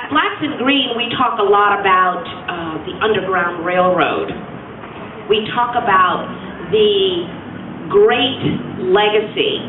At Blacks in Green, we talk a lot about the Underground Railroad. We talk about the great legacy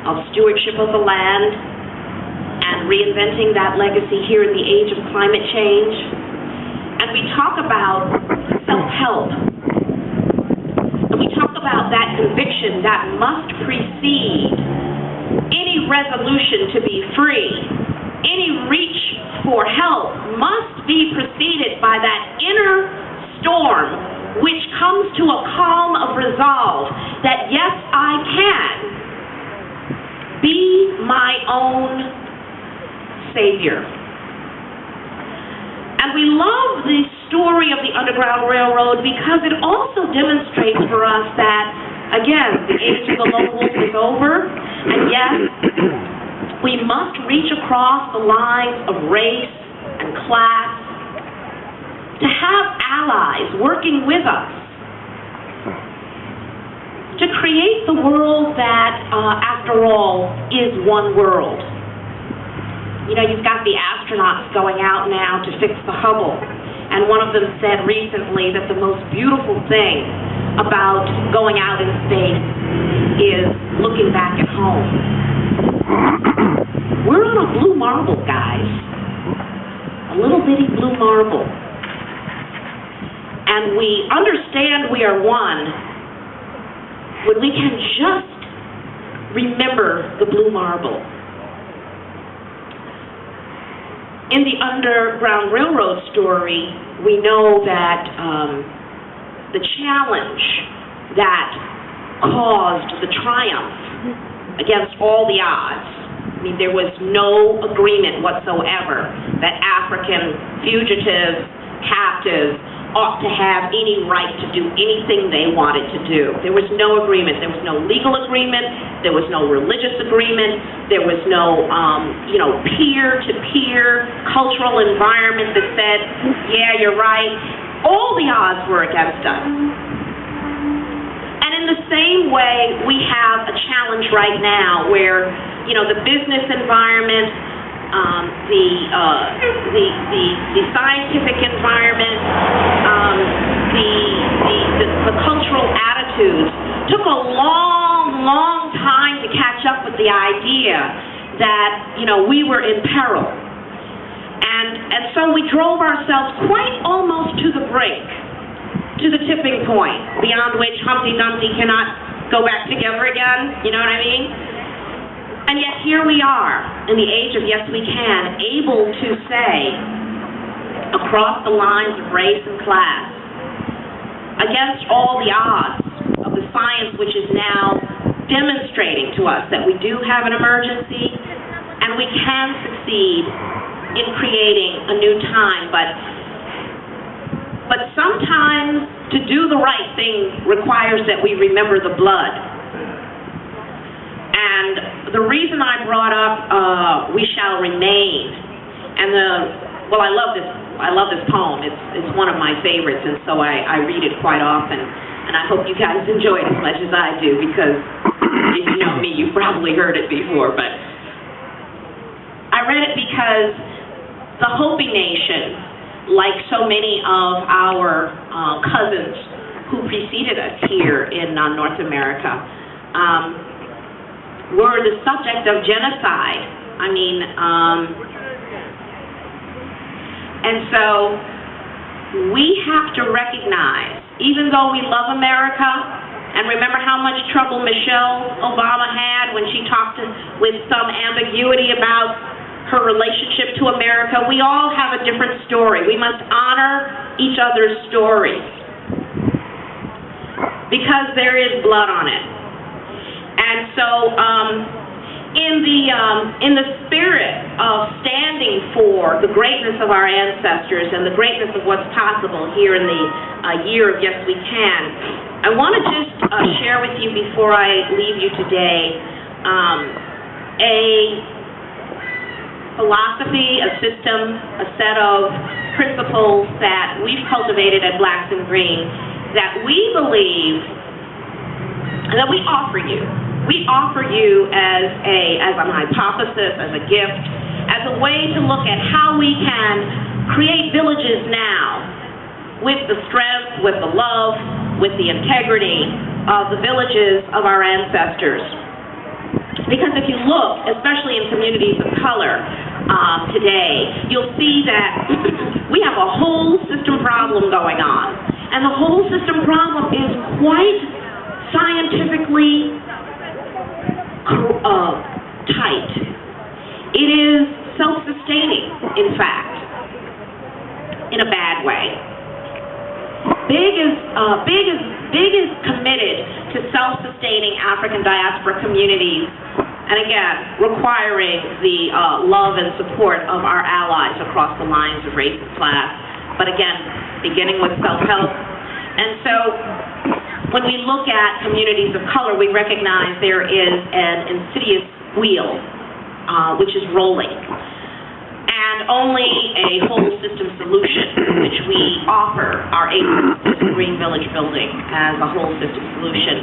of stewardship of the land and reinventing that legacy here in the age of climate change. And we talk about self-help. And we talk about that conviction that must precede any resolution to be free. Any reach for help must be preceded by that inner storm which comes to a calm of resolve that, yes, I can be my own savior. And we love the story of the Underground Railroad because it also demonstrates for us that, again, the age of the lone wolf is over, and yes, we must reach across the lines of race and class to have allies working with us to create the world that, after all, is one world. You know, you've got the astronauts going out now to fix the Hubble, and one of them said recently that the most beautiful thing about going out in space is looking back at home. We're on a blue marble, guys. A little bitty blue marble. And we understand we are one when we can just remember the blue marble. In the Underground Railroad story, we know that the challenge that caused the triumph against all the odds, I mean, there was no agreement whatsoever that African fugitives, captives, ought to have any right to do anything they wanted to do. There was no agreement. There was no legal agreement. There was no religious agreement. There was no, peer-to-peer cultural environment that said, yeah, you're right. All the odds were against us. And in the same way, we have a challenge right now where, the business environment, the scientific environment, the cultural attitudes took a long time to catch up with the idea that, we were in peril. And so we drove ourselves quite almost to the brink, to the tipping point, beyond which Humpty Dumpty cannot go back together again, you know what I mean? And yet here we are, in the age of yes we can, able to say, across the lines of race and class, against all the odds of the science which is now demonstrating to us that we do have an emergency, and we can succeed in creating a new time, but sometimes to do the right thing requires that we remember the blood. And the reason I brought up We Shall Remain, and I love this poem. It's one of my favorites, and so I read it quite often, and I hope you guys enjoy it as much as I do, because if you know me, you've probably heard it before, but I read it because the Hopi Nation, like so many of our cousins who preceded us here in North America, were the subject of genocide. I mean, and so we have to recognize, even though we love America, and remember how much trouble Michelle Obama had when she talked with some ambiguity about her relationship to America, we all have a different story. We must honor each other's stories because there is blood on it. And so in the spirit of standing for the greatness of our ancestors and the greatness of what's possible here in the year of Yes We Can, I want to just share with you before I leave you today a philosophy, a system, a set of principles that we've cultivated at Blacks in Green that we believe that we offer you. We offer you as an hypothesis, as a gift, as a way to look at how we can create villages now with the strength, with the love, with the integrity of the villages of our ancestors. Because if you look, especially in communities of color today, you'll see that we have a whole system problem going on. And the whole system problem is quite scientifically tight. It is self-sustaining, in fact, in a bad way. B.I.G is committed to self-sustaining African diaspora communities, and again, requiring the love and support of our allies across the lines of race and class, but again, beginning with self-help. And so, when we look at communities of color, we recognize there is an insidious wheel which is rolling. And only a whole system solution, which we offer our agencies in Green Village Building as a whole system solution,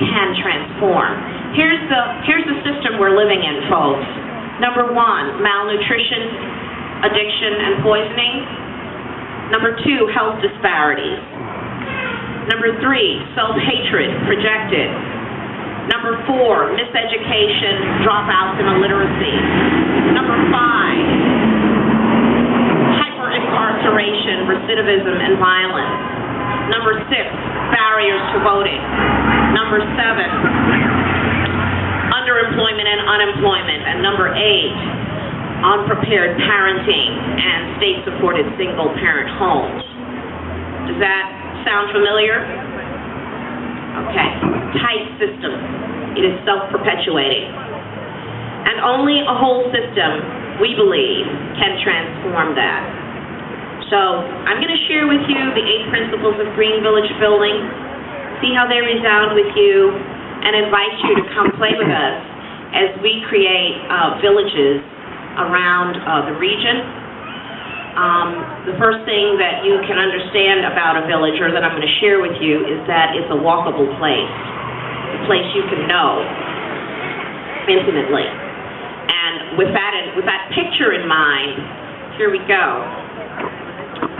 can transform. Here's the system we're living in, folks. Number 1, malnutrition, addiction, and poisoning. Number 2, health disparities. Number 3, self-hatred projected. Number 4, miseducation, dropouts, and illiteracy. Number 5, hyper-incarceration, recidivism, and violence. Number 6, barriers to voting. Number 7, underemployment and unemployment. And number 8, unprepared parenting and state-supported single-parent homes. Does that sound familiar? Okay. Tight system. It is self-perpetuating. And only a whole system, we believe, can transform that. So, I'm going to share with you the 8 principles of Green Village Building, see how they resound with you, and invite you to come play with us as we create villages around the region. The first thing that you can understand about a village, or that I'm going to share with you, is that it's a walkable place, a place you can know intimately. And with that picture in mind, here we go.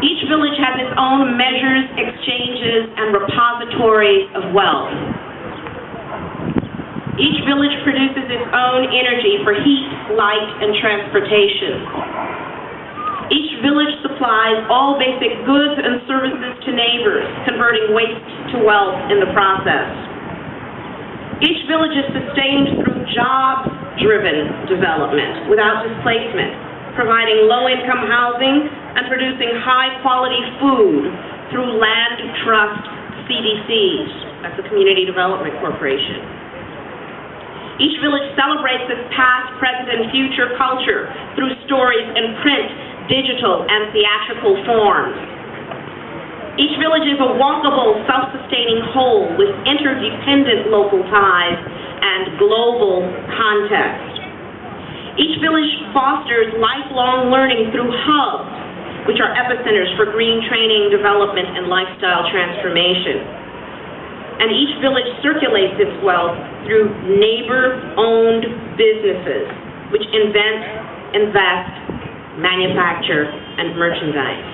Each village has its own measures, exchanges, and repositories of wealth. Each village produces its own energy for heat, light, and transportation. Each village supplies all basic goods and services to neighbors, converting waste to wealth in the process. Each village is sustained through job-driven development without displacement, providing low-income housing and producing high-quality food through land trust CDCs. That's the Community Development Corporation. Each village celebrates its past, present, and future culture through stories in print, digital, and theatrical forms. Each village is a walkable, self-sustaining whole with interdependent local ties and global context. Each village fosters lifelong learning through hubs, which are epicenters for green training, development, and lifestyle transformation. And each village circulates its wealth through neighbor-owned businesses, which invent, invest, manufacture, and merchandise.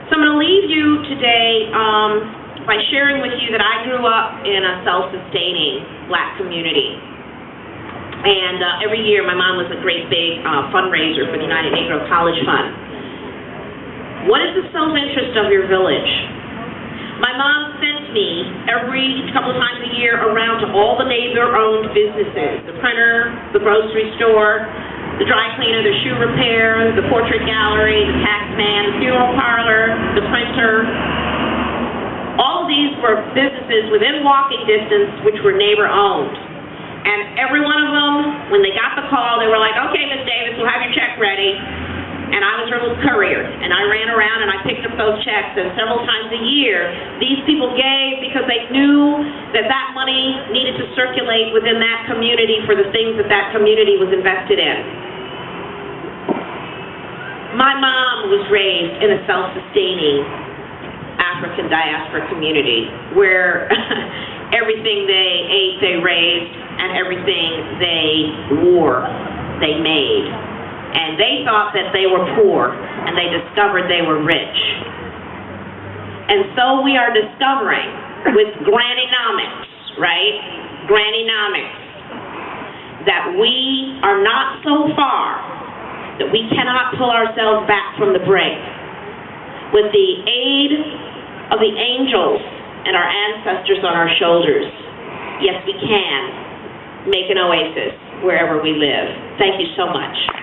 So I'm going to leave you today by sharing with you that I grew up in a self-sustaining Black community. And every year my mom was a great big fundraiser for the United Negro College Fund. What is the self-interest of your village? My mom sent me every couple of times a year around to all the neighbor-owned businesses, the printer, the grocery store, the dry cleaner, the shoe repair, the portrait gallery, the tax man, the funeral parlor, the printer. All of these were businesses within walking distance which were neighbor-owned. And every one of them, when they got the call, they were like, okay, Ms. Davis, we'll have your check ready. And I was her little courier, and I ran around and I picked up those checks, and several times a year, these people gave because they knew that that money needed to circulate within that community for the things that that community was invested in. My mom was raised in a self-sustaining African diaspora community where everything they ate, they raised, and everything they wore, they made. And they thought that they were poor, and they discovered they were rich. And so we are discovering with Grannynomics, right? Grannynomics, that we are not so far that we cannot pull ourselves back from the brink. With the aid of the angels and our ancestors on our shoulders, yes, we can make an oasis wherever we live. Thank you so much.